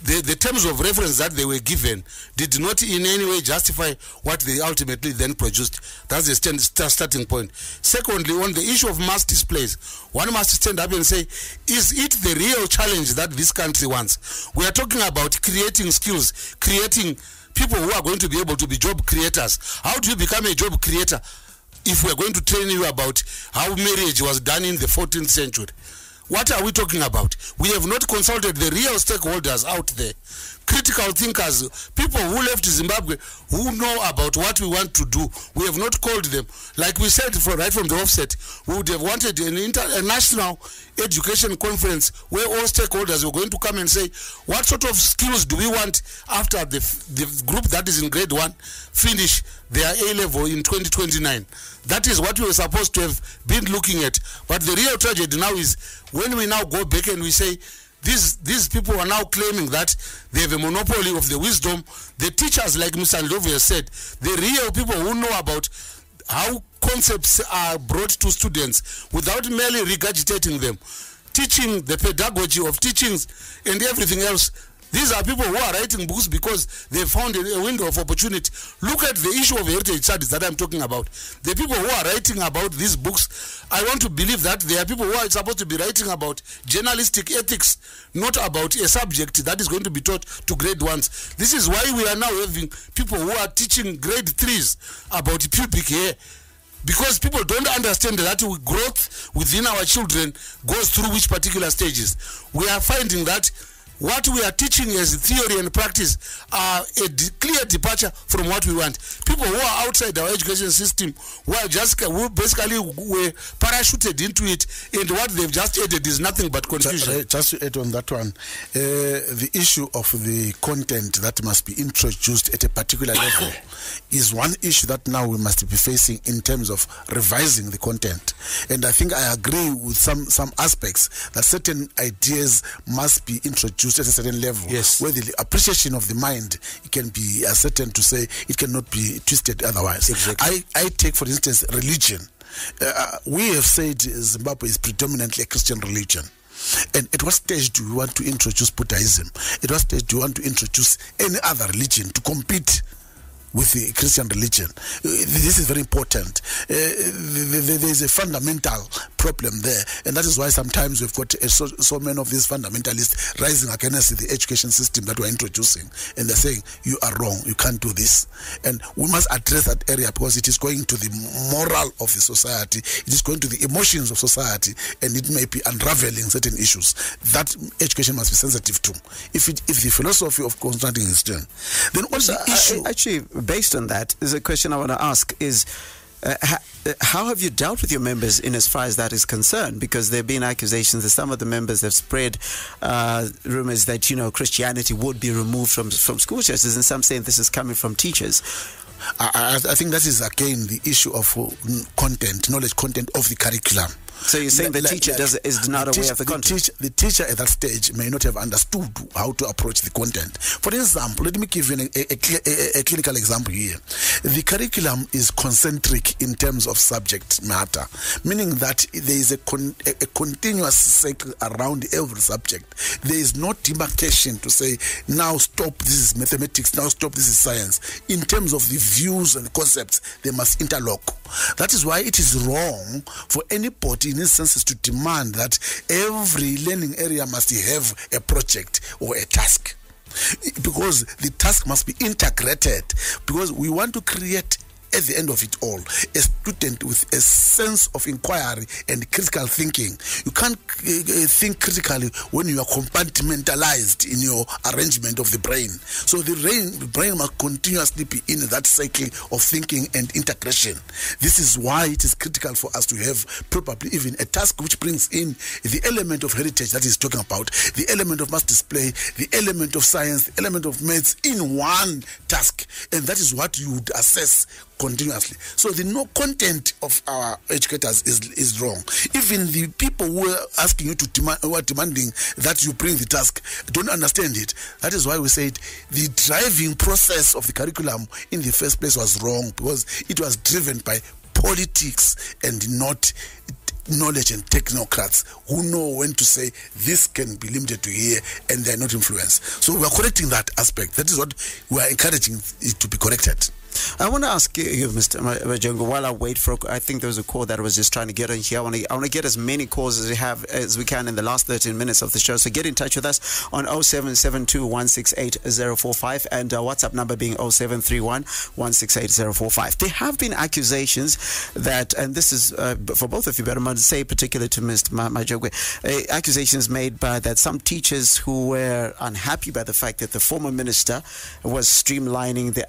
the terms of reference that they were given did not in any way justify what they ultimately then produced. That's the starting point. Secondly, on the issue of mass displays, one must stand up and say, is it the real challenge that this country wants? We are talking about creating skills, creating people who are going to be able to be job creators. How do you become a job creator if we are going to train you about how marriage was done in the 14th century? What are we talking about? We have not consulted the real stakeholders out there, critical thinkers, people who left Zimbabwe, who know about what we want to do. We have not called them. Like we said right from the offset, we would have wanted a national education conference where all stakeholders were going to come and say, what sort of skills do we want after the group that is in grade 1 finish their A-level in 2029? That is what we were supposed to have been looking at. But the real tragedy now is when we now go back and we say, these people are now claiming that they have a monopoly of the wisdom. The teachers, like Mr. Ndlovu has said, the real people who know about how concepts are brought to students without merely regurgitating them, teaching the pedagogy of teachings and everything else. These are people who are writing books because they found a window of opportunity. Look at the issue of heritage studies that I'm talking about. The people who are writing about these books, I want to believe that they are people who are supposed to be writing about journalistic ethics, not about a subject that is going to be taught to grade 1s. This is why we are now having people who are teaching grade 3s about pubic hair, because people don't understand that growth within our children goes through which particular stages. We are finding that what we are teaching as theory and practice are a clear departure from what we want. People who are outside our education system, who basically were parachuted into it, and what they've just added is nothing but confusion. Just to add on that one, the issue of the content that must be introduced at a particular level is one issue that now we must be facing in terms of revising the content. And I think I agree with some aspects that certain ideas must be introduced introduced at a certain level, Yes. where the appreciation of the mind can be ascertained to say it cannot be twisted otherwise. Exactly. I take, for instance, religion. We have said Zimbabwe is predominantly a Christian religion. And at what stage do we want to introduce Buddhism? At what stage do we want to introduce any other religion to compete with the Christian religion? This is very important. There is a fundamental problem there, and that is why sometimes we've got so many of these fundamentalists rising against the education system that we're introducing, and they're saying, you are wrong, you can't do this. And we must address that area, because it is going to the moral of the society, it is going to the emotions of society, and it may be unraveling certain issues that education must be sensitive to. If the philosophy of confronting is done, then also the issue... Actually, based on that, is a question I want to ask is, how have you dealt with your members in as far as that is concerned? Because there have been accusations that some of the members have spread rumors that, Christianity would be removed from school churches, and some saying this is coming from teachers. I think that is again the issue of content, knowledge content of the curriculum. So you're saying the teacher is not aware of the content? The teacher at that stage may not have understood how to approach the content. For example, let me give you a clinical example here. The curriculum is concentric in terms of subject matter, meaning that there is a continuous cycle around every subject. There is no demarcation to say, now stop, this is mathematics, now stop, this is science. In terms of the views and the concepts, they must interlock. That is why it is wrong for anybody in instances to demand that every learning area must have a project or a task, because the task must be integrated, because we want to create, at the end of it all, a student with a sense of inquiry and critical thinking. You can't think critically when you are compartmentalized in your arrangement of the brain. So the brain must continuously be in that cycle of thinking and integration. This is why it is critical for us to have probably even a task which brings in the element of heritage that he's talking about, the element of mass display, the element of science, the element of maths in one task. And that is what you would assess continuously. So the no content of our educators is wrong. Even the people who are asking you to who are demanding that you bring the task don't understand it. That is why we said the driving process of the curriculum in the first place was wrong, because it was driven by politics and not knowledge and technocrats who know when to say this can be limited to here and they're not influenced. So we are correcting that aspect. That is what we are encouraging it to be corrected. I want to ask you, Mr. Majongo, while I wait for, I think there was a call that I was just trying to get in here. I want to get as many calls as we can in the last 13 minutes of the show. So get in touch with us on 0772168045 and WhatsApp number being 0731168045. There have been accusations that, and this is for both of you, but I'm going to say particularly to Mr. Majongo, accusations made by that some teachers who were unhappy by the fact that the former minister was streamlining the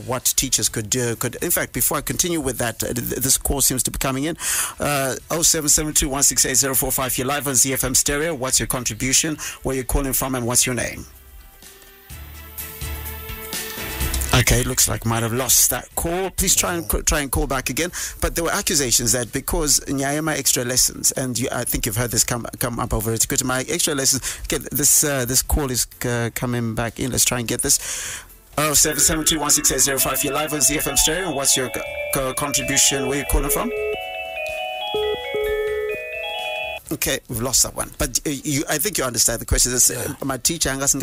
what teachers could do. In fact, before I continue with that, this call seems to be coming in. 0772168045. You're live on ZFM Stereo. What's your contribution? Where you're calling from, and what's your name? Okay, looks like might have lost that call. Please try and call back again. But there were accusations that because Nyayama extra lessons, and I think you've heard this come up over it. My extra lessons. Okay, this call is coming back in. Let's try and get this. 0772168045. You're live on ZFM Stereo. What's your contribution? Where are you calling from? Okay, we've lost that one. But I think you understand the question. My teacher, Hansi,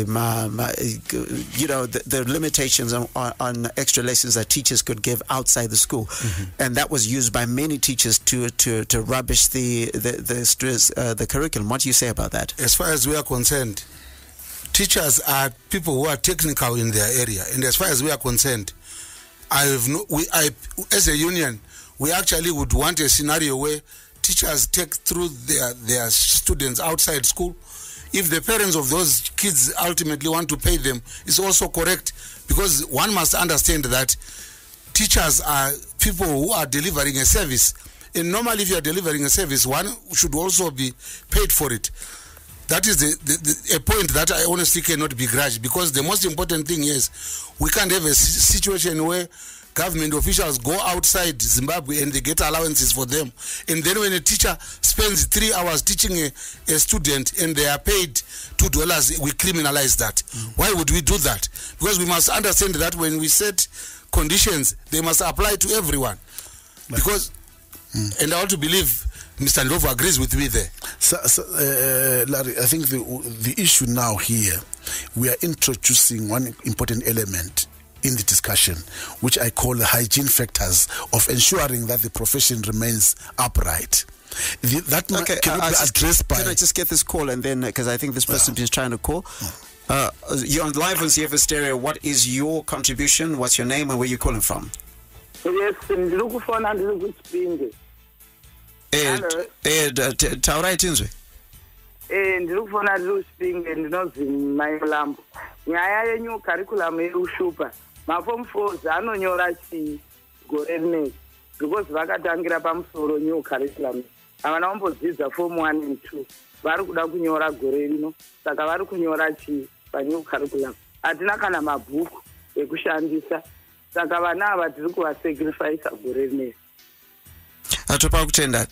the limitations on extra lessons that teachers could give outside the school, and that was used by many teachers to rubbish the curriculum. What do you say about that? As far as we are concerned, teachers are people who are technical in their area, and as far as we are concerned, as a union, we actually would want a scenario where teachers take through their students outside school. If the parents of those kids ultimately want to pay them, it's also correct, because one must understand that teachers are people who are delivering a service, and normally if you are delivering a service, one should also be paid for it. That is a point that I honestly cannot begrudge, because the most important thing is we can't have a situation where government officials go outside Zimbabwe and they get allowances for them. And then when a teacher spends 3 hours teaching a student and they are paid $2, we criminalize that. Why would we do that? Because we must understand that when we set conditions, they must apply to everyone. Because, and I want to believe Mr. Ndlovu agrees with me there. Larry, I think the issue now here, we are introducing one important element in the discussion, which I call the hygiene factors of ensuring that the profession remains upright. That cannot be addressed by... Can I just get this call and then, because I think this person is trying to call. You're on live on CFM Stereo. What is your contribution? What's your name and where you calling from? Yes, ndilukufona ndilikuspinge. Taurai tinzwe. Ndilukufona ndilikuspinge ndinozi Mailambo. Nyaya yenyu curriculum yerushupa. Maform 4 anonyora chi gore rineri because vakatangira pamusoro new curriculum. Avana vambodzidza form 1 and 2. Vari kuda kunyora gore rino. Saka vari kunyora chi panew curriculum. Hatina kana mabhuku ekushandisa. Saka vana ava tiri kuvasacrifice gore rineri. Atopa kutenda.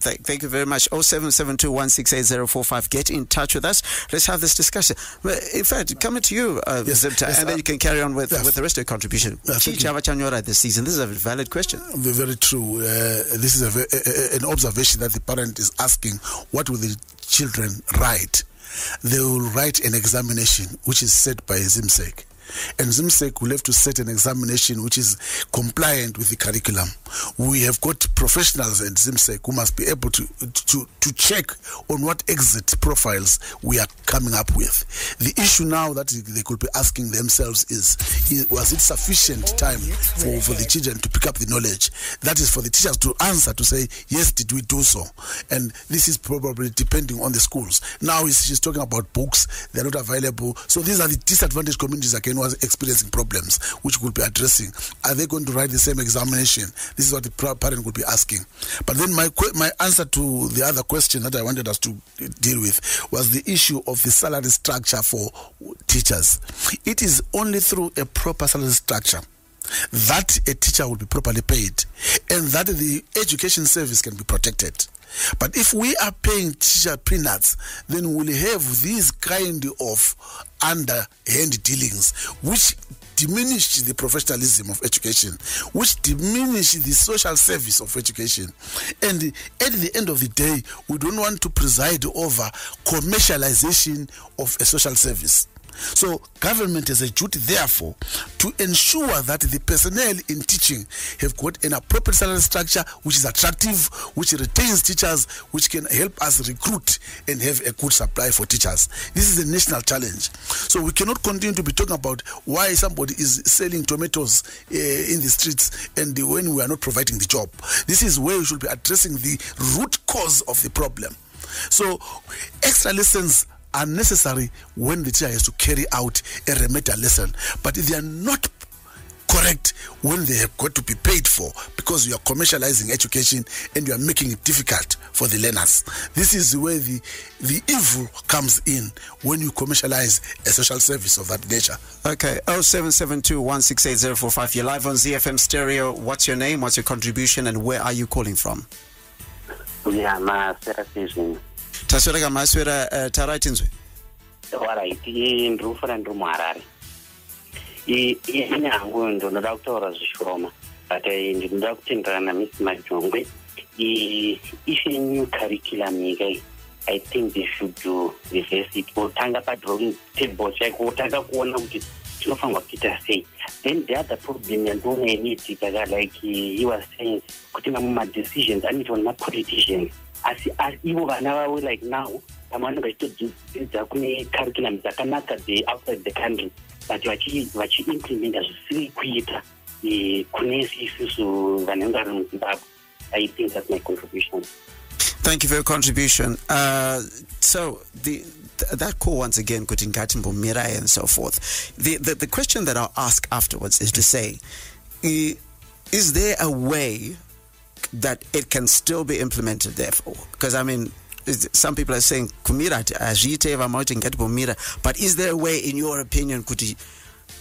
Thank you very much. 0772168045. Get in touch with us. Let's have this discussion. In fact, coming to you, Zipta, and then you can carry on with the rest of your contribution. Chava this season. This is a valid question. Very true. This is an observation that the parent is asking. What will the children write? They will write an examination which is set by ZIMSEC. And ZIMSEC will have to set an examination which is compliant with the curriculum. We have got professionals at ZIMSEC who must be able to check on what exit profiles we are coming up with. The issue now that they could be asking themselves is was it sufficient time for the children to pick up the knowledge? That is for the teachers to answer, to say, yes, did we do so? And this is probably depending on the schools. Now she's talking about books, they're not available. So these are the disadvantaged communities again was experiencing problems which we'll be addressing. Are they going to write the same examination? This is what the parent will be asking. But then my answer to the other question that I wanted us to deal with was the issue of the salary structure for teachers. It is only through a proper salary structure that a teacher will be properly paid and that the education service can be protected. But if we are paying teacher peanuts, then we'll have these kind of underhand dealings which diminish the professionalism of education, which diminish the social service of education. And at the end of the day, we don't want to preside over commercialization of a social service. So government has a duty, therefore, to ensure that the personnel in teaching have got an appropriate salary structure which is attractive, which retains teachers, which can help us recruit and have a good supply for teachers. This is a national challenge. So we cannot continue to be talking about why somebody is selling tomatoes in the streets and when we are not providing the job. This is where we should be addressing the root cause of the problem. So extra lessons are necessary when the teacher has to carry out a remedial lesson, but they are not correct when they have got to be paid for, because you are commercializing education and you are making it difficult for the learners. This is where the evil comes in when you commercialize a social service of that nature. Okay, 0772168045. You're live on ZFM Stereo. What's your name? What's your contribution? And where are you calling from? Yeah, Maswera Station. Taswera Maswera Taraitinzwe. Alright, in Ruffer and Rumarari. I'm going to the doctor as Shoma, but in the doctor and Miss Majongwe. If a new curriculum, I think they should do the first. It will tanga drawing table check or tanga one of the two from what Peter say. Then the other problem and don't need it like he was saying, putting up decisions and it was not politicians. As you are now like now, I'm going to do the curriculum that outside the country, but you implement as 3 quicker the Kunesi Susu Vanengarum. I think that's my contribution. Thank you for your contribution. So that call once again, Kutingatimbo Mirai and so forth. The question that I'll ask afterwards is to say, is there a way that it can still be implemented, therefore? Because I mean, some people are saying Kumira, but is there a way, in your opinion,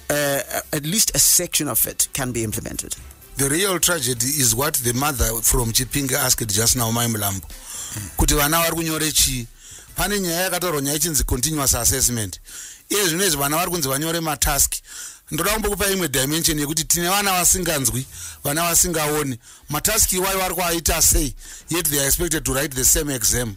at least a section of it can be implemented. The real tragedy is what the mother from Chipinge asked just now, Maimulambo. Kuti vana vari kunyore chi? Pane nyaya yakatorwa nyaya ichinzi continuous assessment. Iye zvinezvi vana vari kunzi vanyore matask. Ndoda kumbokupa imwe dimension yekuti tine vana vasinganzwi, vana vasingaoni. Matask iwayo vari kuaita sei, yet they are expected to write the same exam.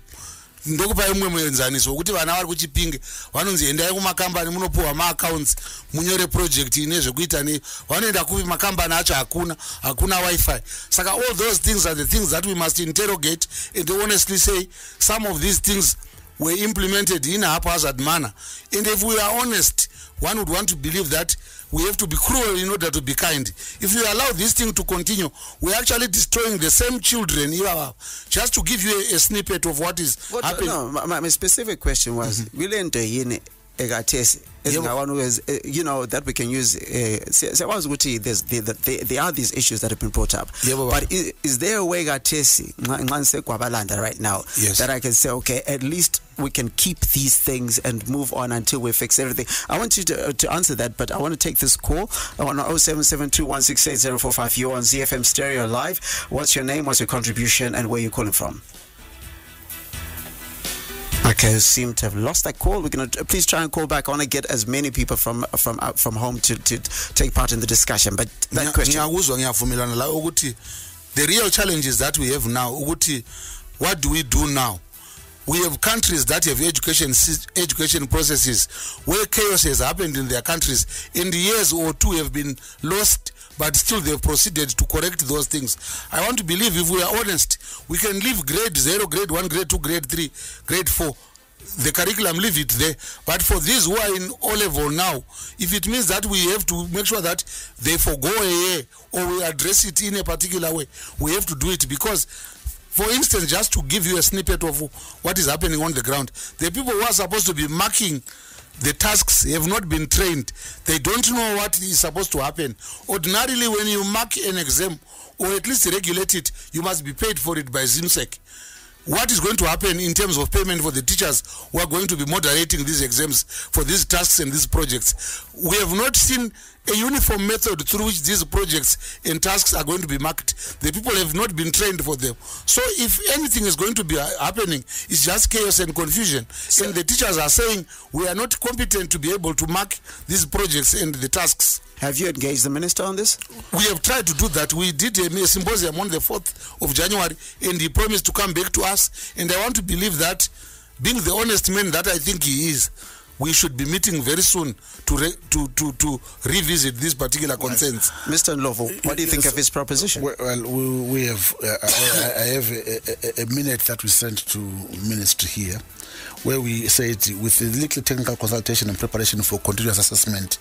Ndokupa imwe muenzaniso wekuti vana vari kuChipinge vanonzi endai kumakambani munopuwa maaccounts munyore project ine zvekuita ne vanoenda kupi makambani acho hakuna wifi. Saka all those things are the things that we must interrogate and honestly say some of these things were implemented in a haphazard manner. And if we are honest, one would want to believe that we have to be cruel in order to be kind. If you allow this thing to continue, we're actually destroying the same children. Just to give you a snippet of what is happening. No, my specific question was, that we can use. There are these issues that have been brought up. But is there a way right now that I can say, okay, at least we can keep these things and move on until we fix everything? I want you to answer that, but I want to take this call on 0772168045. You're on ZFM Stereo Live. What's your name? What's your contribution? And where are you calling from? Okay, seem to have lost that call. We're going to please try and call back. I want to get as many people from home to take part in the discussion. But that question, the real challenges that we have now, what do we do now? We have countries that have education processes where chaos has happened in their countries, and years or two have been lost, but still they've proceeded to correct those things. I want to believe, if we are honest, we can leave grade 0, grade 1, grade 2, grade 3, grade 4. The curriculum, leave it there. But for these who are in O-level now, if it means that we have to make sure that they forgo a year or we address it in a particular way, we have to do it. Because, for instance, just to give you a snippet of what is happening on the ground, the people who are supposed to be marking the tasks have not been trained. They don't know what is supposed to happen. Ordinarily, when you mark an exam, or at least regulate it, you must be paid for it by ZIMSEC. What is going to happen in terms of payment for the teachers who are going to be moderating these exams for these tasks and these projects? We have not seen a uniform method through which these projects and tasks are going to be marked. The people have not been trained for them. So if anything is going to be happening, it's just chaos and confusion. And the teachers are saying we are not competent to be able to mark these projects and the tasks. Have you engaged the minister on this? We have tried to do that. We did a symposium on the 4th of January, and he promised to come back to us. And I want to believe that, being the honest man that I think he is, we should be meeting very soon to revisit these particular concerns. Mr. Ndlovu, what do you think of his proposition? Well, we have. I have a minute that we sent to Ministry here, where we said, with a little technical consultation and preparation for continuous assessment,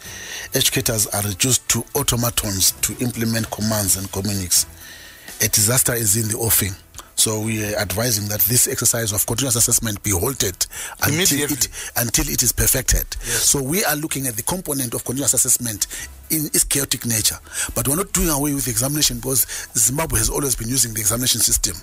educators are reduced to automatons to implement commands and communiques. A disaster is in the offing. So we are advising that this exercise of continuous assessment be halted until it is perfected. Yes. So we are looking at the component of continuous assessment in its chaotic nature. But we're not doing away with the examination, because Zimbabwe has always been using the examination system.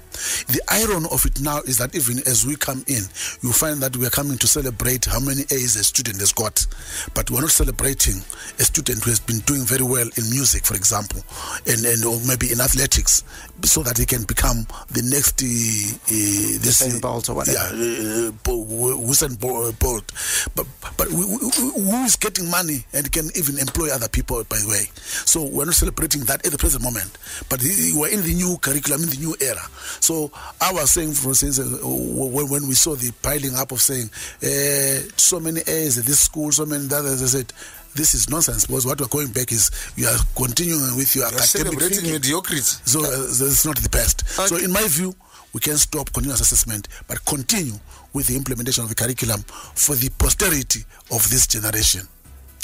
The irony of it now is that even as we come in, you find that we are coming to celebrate how many A's a student has got. But we're not celebrating a student who has been doing very well in music, for example, and or maybe in athletics, so that he can become the next Usain Bolt or whatever. Yeah, Usain Bolt. But who is getting money and can even employ other people, by the way? So we're not celebrating that at the present moment. But we're in the new curriculum, in the new era. So I was saying, for instance, when we saw the piling up of saying so many A's at this school, so many others, I said, this is nonsense, because what we're going back is you are continuing with your academic thinking. Mediocrity. So that's not the best. Okay. So in my view, we can stop continuous assessment, but continue with the implementation of the curriculum for the posterity of this generation.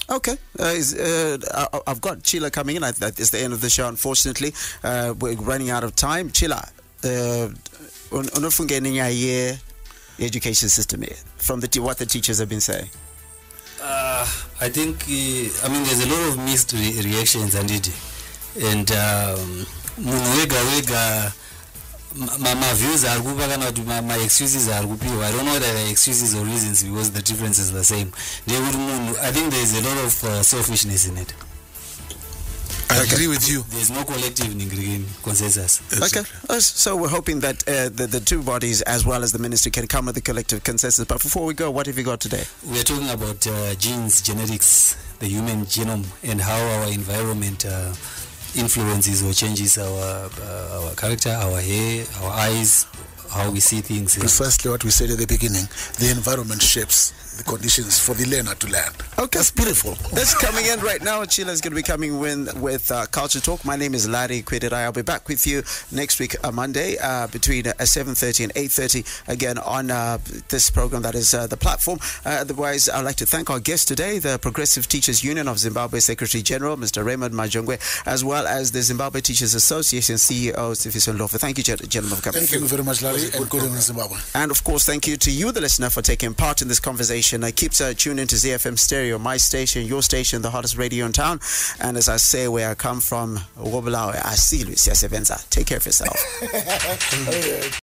Okay. I've got Chila coming in. That is the end of the show, unfortunately. We're running out of time. Chila, education system here, from what the teachers have been saying. I think, there's a lot of mixed reactions, and my views are my excuses are I don't know whether the excuses or reasons because the difference is the same. I think there is a lot of selfishness in it. I agree with you. There's no collective consensus. Okay, so we're hoping that the two bodies as well as the ministry can come with a collective consensus. But before we go, what have you got today? We're talking about genes, genetics, the human genome, and how our environment influences or changes our character, our hair, our eyes, how we see things. Precisely what we said at the beginning. The environment shapes the conditions for the learner to learn. Okay, that's beautiful. That's coming in right now. Sheila is going to be coming in with Culture Talk. My name is Kwirirayi. I'll be back with you next week, Monday, between 7:30 and 8:30, again on this program that is The Platform. Otherwise, I'd like to thank our guest today, the Progressive Teachers Union of Zimbabwe Secretary General, Mr. Raymond Majongwe, as well as the Zimbabwe Teachers Association CEO, Sifiso Ndlovu. Thank you, gentlemen, for coming. Thank you very much, Larry, and good evening, Zimbabwe. And of course, thank you to you, the listener, for taking part in this conversation. Keep tuned into ZFM Stereo, my station, your station, the hottest radio in town. And as I say, where I come from, take care of yourself.